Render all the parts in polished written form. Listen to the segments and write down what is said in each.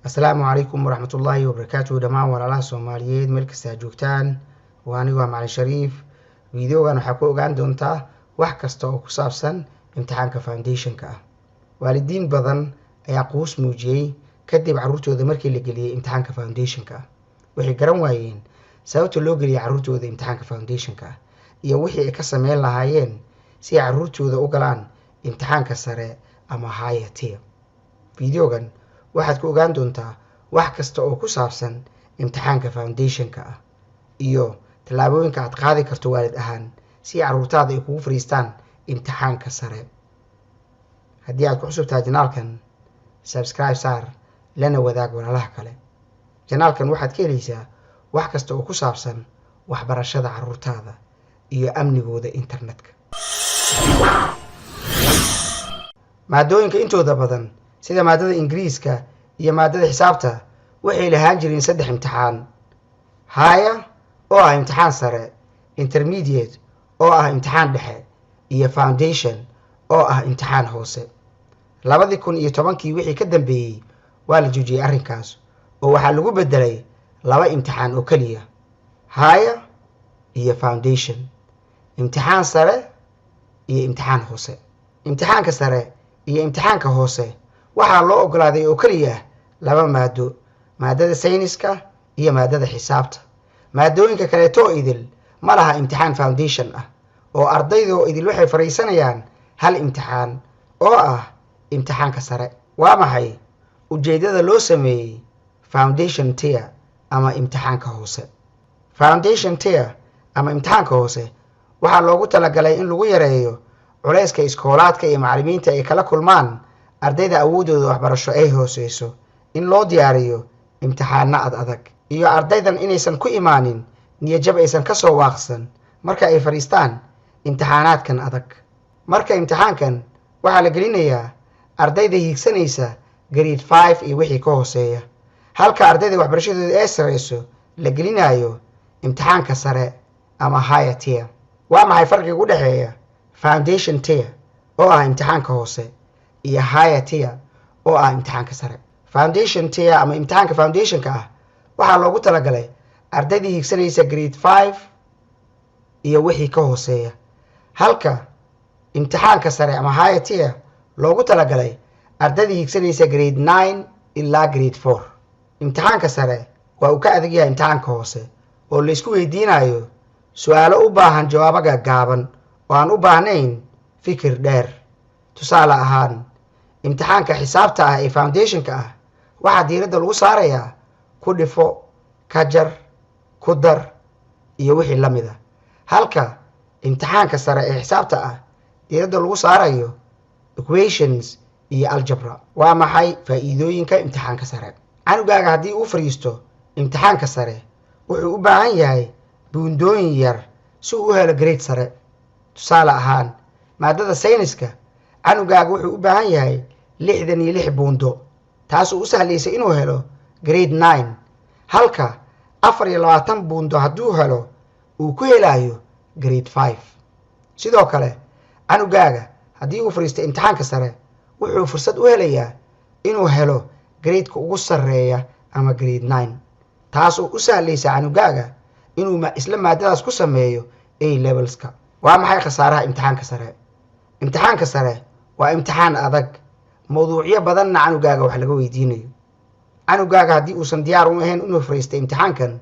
السلام عليكم ورحمة الله وبركاته دمان walaalaha Soomaaliyeed meel kasta joogtaan waa anigu Macalin Shariif videogan waxa ku ogaan doontaa wax kasta oo ku saabsan imtixaanka foundation-ka ah waalidiin badan ayaa qoys muujiyay kadib carruurtooda markii la geliyay imtixaanka foundation-ka ah waxay garan waayeen sababta loo geliyay carruurtooda imtixaanka foundation-ka ah iyo wixii ay ka sameyn lahaayeen si ay carruurtooda u galaan imtixaanka sare ama higher tier videogan waxaad ku ogaan doontaa wax kasta oo ku saabsan imtixaanka foundation-ka ah iyo tallaabooyinka aad qaadi karto waalid ahaan si carruurtaada ay kugu fariistaan imtixaanka sare haddii aad ku cusub tahay janaalkan subscribe saar lana wadaag walaalaha kale janaalkan waxaad ka helaysaa wax kasta oo ku saabsan waxbarashada carruurtaada iyo amnigooda internetka maadooyinka intooda badan sida maadada Ingiriiska iyo maadada xisaabta waxay lahaan jireen 3 imtixaan higher oo ah imtixaan sare intermediate oo ah imtixaan dhexe iyo foundation oo ah imtixaan hoose 2010kii wixii ka dambeeyay waa la joojiyay arrinkaas oo waxa lagu bedelay 2 imtixaan oo kaliya higher iyo foundation imtixaan sare iyo imtixaan hoose imtixaanka sare iyo imtixaanka hoose waxaa loo ogolaaday oo kaliya 2 maado maadada sayniska iyo maadada xisaabta maadooyinka kale oo idil ma laha imtixaan foundation ah oo ardaydu idil waxay fariisanayaan hal imtixaan oo ah imtixaanka sare waa maxay ujeedada loo sameeyay foundation tier ama imtixaanka hoose foundation tier ama imtixaanka hoose waxaa loogu talagalay in lagu yareeyo culayska iskoolaadka iyo macallimiinta ay kala kulmaan ardayda awoodooda waxbarasho ay hooseyso in loo diyaariyo imtixaano adag iyo ardaydan inaysan ku imaanin niyad-jab aysan ka soo waaqsan marka ay fariistaan imtixaanaadkan adag marka imtixaankan waxaa la gelinayaa ardayda hiigsanaysa grade 5 iyo wixii ka hooseeya halka ardayda waxbarashadooda ay sareyso la gelinayo imtixaanka sare ama higher tier waa maxay farqiga u dhaxeeya foundation tier oo ah imtixaanka hoose iyo higher tier oo ah imtixaanka sare foundation tier ama imtixaanka foundation-ka ah waxaa loogu talagalay ardayda hiigsanaysa grade 5 iyo wixii ka hooseeya halka imtixaanka sare ama higher tier loogu talagalay ardayda hiigsanaysa grade 9 ilaa grade 4 imtixaanka sare waa uu ka adag yahay imtixaanka hoose oo la isku weydiinayo su'aalo u baahan jawaabo gaaban oo aan u baahnayn fikir dheer tusaale ahaan imtixaanka xisaabta ah ee foundation-ka ah waxaa diiradda lagu saarayaa ku dhifo ka jar ku dar iyo wixii la mid ah halka imtixaanka sare ee xisaabta ah diiradda lagu saarayo equations iyo algebra waa maxay faa'iidooyinka imtixaanka sare canugaaga haddii uu fariisto imtixaanka sare wuxuu u baahan yahay buundooyin yar si uu u helo grade sare tusaale ahaan maadada sayniska canugaaga wuxuu u baahan yahay 66 buundo taasoo u sahlaysa inuu helo grade 9 halka 24 buundo hadduu helo uu ku helayo grade 5 sidoo kale canugaaga haddii uu fariisto imtixaanka sare wuxuu fursad u helayaa inuu helo grade-ka ugu sarreeya ama grade 9 taasoo u sahlaysa canugaaga inuu isla maadadaas ku sameeyo A levelska waa maxay khasaaraha imtixaanka sare imtixaanka sare waa imtixaan adag mawduucyo badanna canugaaga wax laga weydiinayo canugaaga haddii uusan diyaar u ahayn inuu fariisto imtixaankan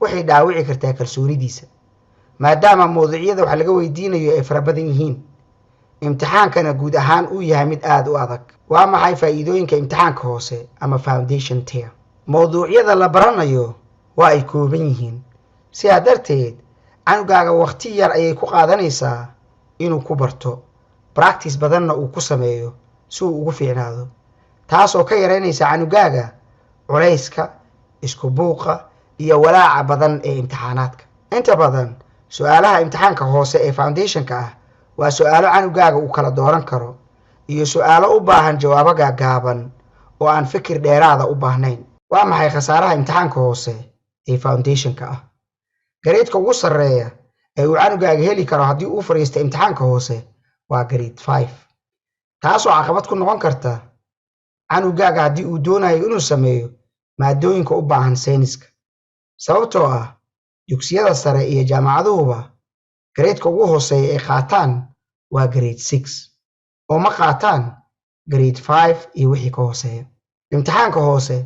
waxay dhaawici kartaa kalsoonidiisa maadaama mawduucyada wax laga weydiinayo ay fara badan yihiin imtixaankana guud ahaan uu yahay mid aad u adag waa maxay faa'iidooyinka imtixaanka hoose ama foundation tier mawduucyada la baranayo waa ay kooban yihiin sidaa darteed canugaaga waqti yar ayay ku qaadanaysaa inuu ku barto practice badanna uu ku sameeyo si uu ugu fiicnaado taasoo ka yareynaysa canugaaga culayska isku buuqa iyo walaaca badan ee imtixaanaadka inta badan su'aalaha imtixaanka hoose ee foundation-ka ah waa su'aalo canugaaga uu kala dooran karo iyo su'aalo u baahan jawaabo gaaban oo aan fikir dheeraada u baahnayn waa maxay khasaaraha imtixaanka hoose ee foundation-ka ah grade-ka ugu sarreeya ee uu canugaaga heli karo haddii uu fariisto imtixaanka hoose waa grade 5 taasoo caqabad ku noqon karta canugaaga haddii uu doonayo inuu sameeyo maadooyinka u baahan sayniska, sababtoo ah dugsiyada sare iyo jaamacaduhuba gareedka ugu hooseeya ay qaataan waa grade 6 oo ma qaataan grade 5 iyo wixii ka hooseeya. imtixaanka hoose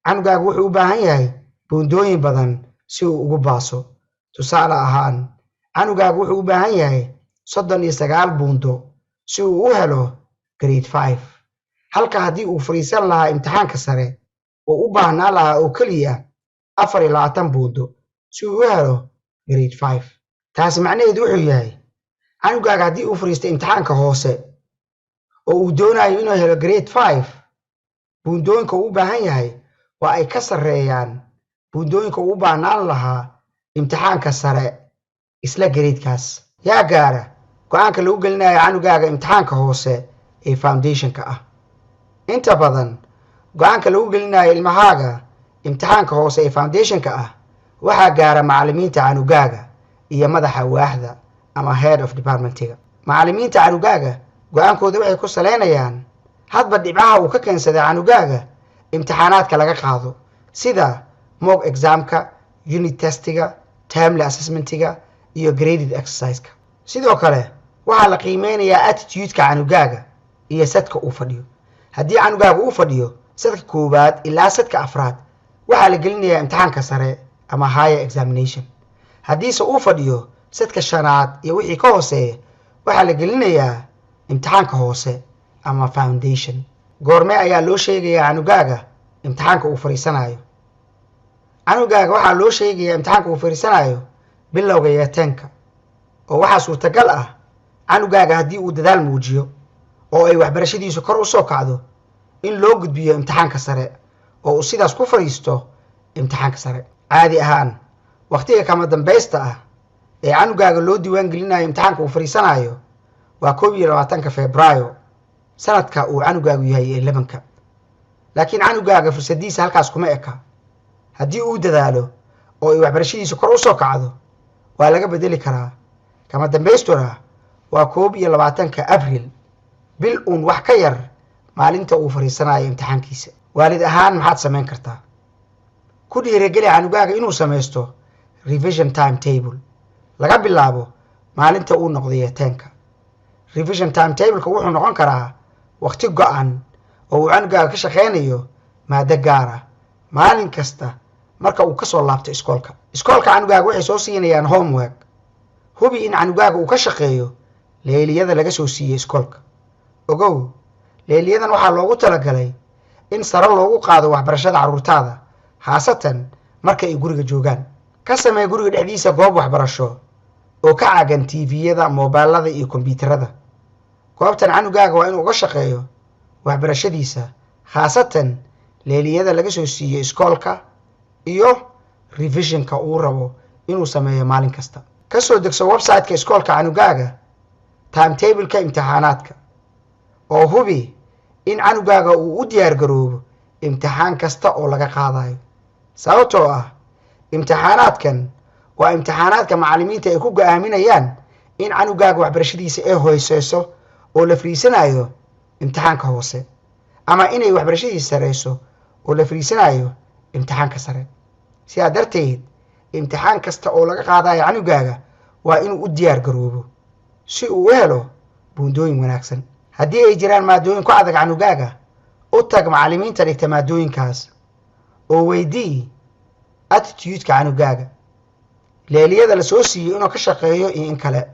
canugaaga wuxuu u baahan yahay buundooyin badan si uu ugu baaso. tusaale ahaan, canugaaga wuxuu u baahan yahay 39 buundo si uu u helo grade 5, halka haddii uu fadhiisan lahaa imtixaanka sare oo u baahnaa lahaa oo keliya 24 buundo si uu u helo grade 5. taasi macnaheedu wuxuu yahay canugaaga haddii uu fadhiistay imtixaanka hoose oo uu doonayo inuu helo grade 5, buundooyinka uu u baahan yahay waa ay ka sarreeyaan buundooyinka uu u baahnaan lahaa imtixaanka sare isla gareedkaas. yaa gaara go'aanka lagu gelinayo canugaaga imtixaanka hoose ee foundationka ah? inta badan go'aanka lagu gelinayo ilmahaaga imtixaanka hoose ee foundationka ah waxaa gaara macallimiinta canugaaga iyo madaxa waaxda ama head of departmentiga. macallimiinta canugaaga go'aankooda waxay ku saleynayaan hadba dhibcaha uu ka keensaday canugaaga imtixaanaadka laga qaado, sida mock examka, unit testiga, termly assessmentiga iyo graded exerciseka. sidoo kale waxaa la qiimeynayaa attitudeka canugaaga iyo sadka uu fadhiyo. haddii canugaaga uu fadhiyo sadka koowaad ilaa sadka afraad waxaa la gelinayaa imtixaanka sare ama higher examination. haddiise uu fadhiyo sadka shanaad iyo wixii ka hooseeya waxaa la gelinayaa imtixaanka hoose ama foundation. goormee ayaa loo sheegayaa canugaaga imtixaanka uu fadhiisanayo? canugaaga waxaa loo sheegayaa imtixaanka uu fadhiisanayo bilowga yeetanka, oo waxaa suurtagal ah canugaaga haddii uu dadaal muujiyo oo ay waxbarashadiisu kor u soo kacdo in loo gudbiyo imtixaanka sare oo uu sidaas ku fadhiisto imtixaanka sare. caadi ahaan waqtiga kama dambaysta ah ee canugaaga loo diiwaan gelinayo imtixaanka uu fadhiisanayo waa 21 Febraayo sanadka uu canugaagu yahay 11. laakiin canugaaga fursadiisa halkaas kuma eka. haddii uu dadaalo oo ay waxbarashadiisu kor u soo kacdo waa laga bedeli karaa. kama dambaystuna waa 21 Abriil, bil uun wax ka yar maalinta uu fadhiisanayo imtixaankiisa. waalid ahaan maxaad samayn kartaa? ku dhiirigeli canugaaga inuu samaysto revision timetable laga bilaabo maalinta uu noqday yeetanka. revision timetableka wuxuu noqon karaa waqti go'an oo uu canugaaga ka shaqeynayo maado gaar ah maalin kasta marka uu ka soo laabto iskoolka. canugaaga waxay soo siinayaan homework. hubi in canugaaga uu ka shaqeeyo leyliyada laga soo siiyey iskoolka. ogow, leyliyadan waxaa loogu talagalay in sare loogu qaado waxbarashada carruurtaada, khaasatan marka ay guriga joogaan. ka samee guriga dhexdiisa goob waxbarasho oo ka caagan tviyada, moobaalada iyo kombiyuutarada. goobtan canugaaga waa inuu uga shaqeeyo waxbarashadiisa, khaasatan leyliyada laga soo siiyey iskoolka iyo revisionka uu rabo inuu sameeyo maalin kasta. ka soo degso website-ka iskoolka canugaaga timetableka imtixaanaadka oo hubi in canugaaga uu u diyaar garoobo imtixaan kasta oo laga qaadayo, sababtoo ah imtixaanaadkan waa imtixaanaadka macallimiinta ay ku go'aaminayaan in canugaaga waxbarashadiisa ay hooseyso oo la fariisanayo imtixaanka hoose, ama inay waxbarashadiisa sareyso oo la fariisanayo imtixaanka sare. sidaa darteed imtixaan kasta oo laga qaadayo canugaaga waa inuu u diyaar garoobo si uu u helo buundooyin wanaagsan. haddii ay jiraan maadooyin ku adag canugaaga, u tag macallimiinta dhigta maadooyinkaas oo weydii attitudeka canugaaga, leeliyada la soo siiyo inuu ka shaqeeyo iyo in kale,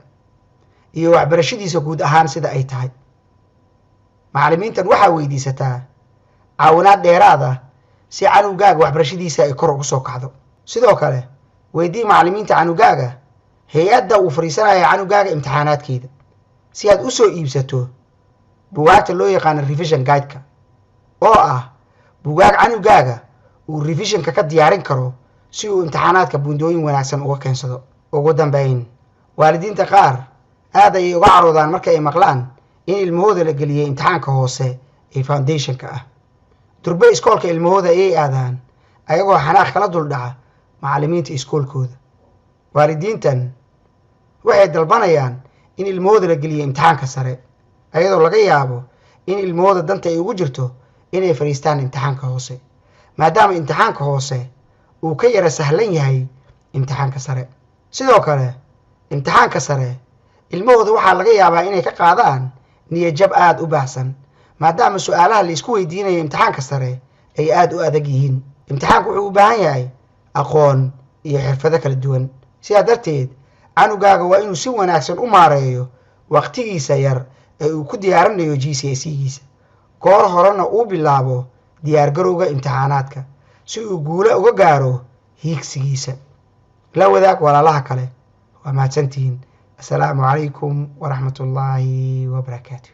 iyo waxbarashadiisa guud ahaan sida ay tahay. macallimiintan waxaa weydiisataa caawinaad dheeraad ah si canugaaga waxbarashadiisa ay kor ugu soo kacdo. sidoo kale weydii macallimiinta canugaaga hay-adda uu fadhiisanayo canugaaga imtixaanaadkeeda si aad u soo iibsato buugaagta loo yaqaano revision guideka, oo ah buugaag canugaaga uu revisionka ka diyaarin karo si uu imtixaanaadka buundooyin wanaagsan uga keensado. ugu dambeyn, waalidiinta qaar aad ayay uga caroodaan marka ay maqlaan in ilmahooda la geliyey imtixaanka hoose ee foundationka ah. durbe iskoolka ilmahooda ayay aadaan ayagoo xanaaq kala duldhaca macallimiinta iskoolkooda. waalidiintan waxay dalbanayaan in ilmahooda la geliyey imtixaanka sare ayadoo laga yaabo in ilmahooda danta ay ugu jirto inay fadhiistaan imtixaanka hoose maadaama imtixaanka hoose uu ka yara sahlan yahay imtixaanka sare. sidoo kale imtixaanka sare ilmahooda waxaa laga yaabaa inay ka qaadaan niyad-jab aad u baahsan maadaama su'aalaha la isku weydiinayo imtixaanka sare ay aad u adag yihiin. imtixaanku wuxuu u baahan yahay aqoon iyo xirfado kala duwan. sidaa darteed canugaaga waa inuu si wanaagsan u maareeyo waqtigiisa yar ee uu ku diyaarinayo GCSE-giisa goor horena uu bilaabo diyaargarowga imtixaanaadka si uu guulo uga gaaro hiigsigiisa. la wadaag walaalaha kale. waa mahadsantihiin. assalaamu calaykum waraxmatullaahi wabarakaatu.